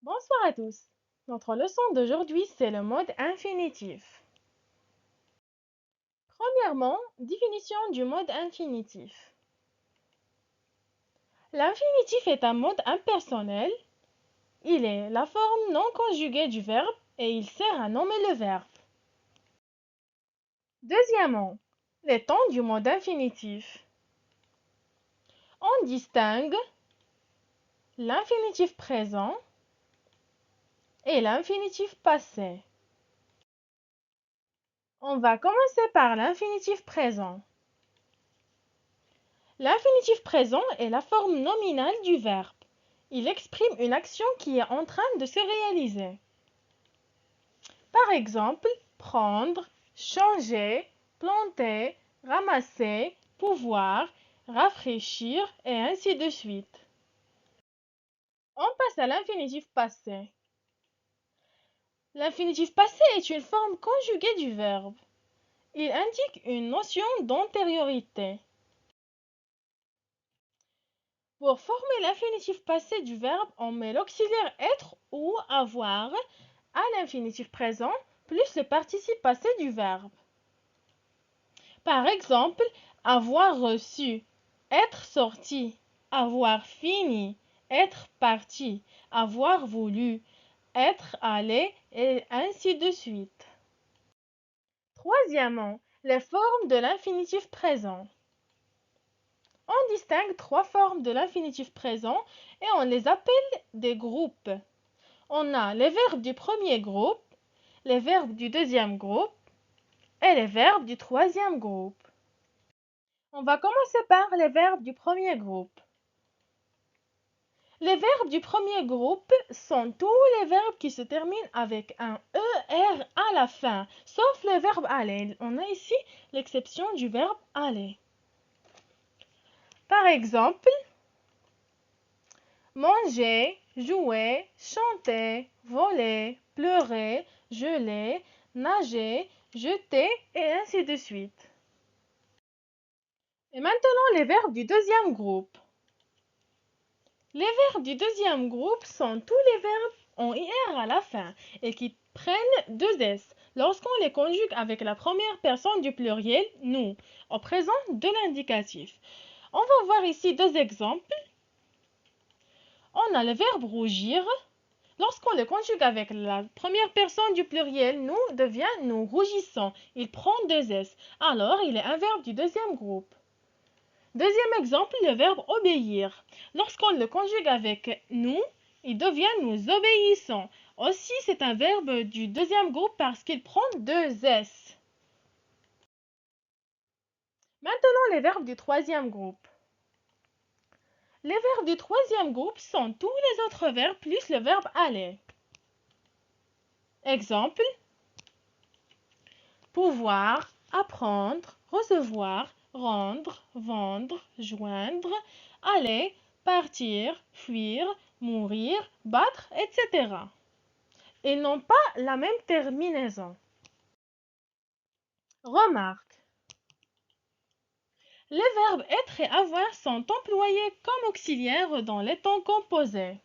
Bonsoir à tous. Notre leçon d'aujourd'hui, c'est le mode infinitif. Premièrement, définition du mode infinitif. L'infinitif est un mode impersonnel. Il est la forme non conjuguée du verbe et il sert à nommer le verbe. Deuxièmement, les temps du mode infinitif. On distingue l'infinitif présent et l'infinitif passé. On va commencer par l'infinitif présent. L'infinitif présent est la forme nominale du verbe. Il exprime une action qui est en train de se réaliser. Par exemple, prendre, changer, planter, ramasser, pouvoir, rafraîchir et ainsi de suite. On passe à l'infinitif passé. L'infinitif passé est une forme conjuguée du verbe. Il indique une notion d'antériorité. Pour former l'infinitif passé du verbe, on met l'auxiliaire être ou avoir à l'infinitif présent plus le participe passé du verbe. Par exemple, avoir reçu, être sorti, avoir fini, être parti, avoir voulu, être allé et ainsi de suite. Troisièmement, les formes de l'infinitif présent. On distingue trois formes de l'infinitif présent et on les appelle des groupes. On a les verbes du premier groupe, les verbes du deuxième groupe et les verbes du troisième groupe. On va commencer par les verbes du premier groupe. Les verbes du premier groupe sont tous les verbes qui se terminent avec un ER à la fin, sauf le verbe aller. On a ici l'exception du verbe aller. Par exemple, manger, jouer, chanter, voler, pleurer, geler, nager, jeter et ainsi de suite. Et maintenant les verbes du deuxième groupe. Les verbes du deuxième groupe sont tous les verbes en IR à la fin et qui prennent deux S lorsqu'on les conjugue avec la première personne du pluriel nous, au présent de l'indicatif. On va voir ici deux exemples. On a le verbe rougir. Lorsqu'on le conjugue avec la première personne du pluriel, nous devient nous rougissons. Il prend deux S. Alors, il est un verbe du deuxième groupe. Deuxième exemple, le verbe obéir. Lorsqu'on le conjugue avec nous, il devient nous obéissons. Aussi, c'est un verbe du deuxième groupe parce qu'il prend deux S. Maintenant, les verbes du troisième groupe. Les verbes du troisième groupe sont tous les autres verbes plus le verbe aller. Exemple, pouvoir, apprendre, recevoir, rendre, vendre, joindre, aller, partir, fuir, mourir, battre, etc. Ils n'ont pas la même terminaison. Remarque. Les verbes être et avoir sont employés comme auxiliaires dans les temps composés.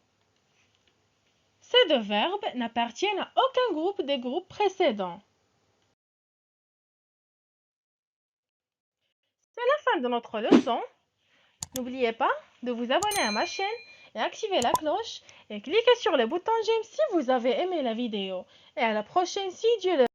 Ces deux verbes n'appartiennent à aucun groupe des groupes précédents. C'est la fin de notre leçon. N'oubliez pas de vous abonner à ma chaîne et activer la cloche et cliquez sur le bouton j'aime si vous avez aimé la vidéo. Et à la prochaine si Dieu le veut.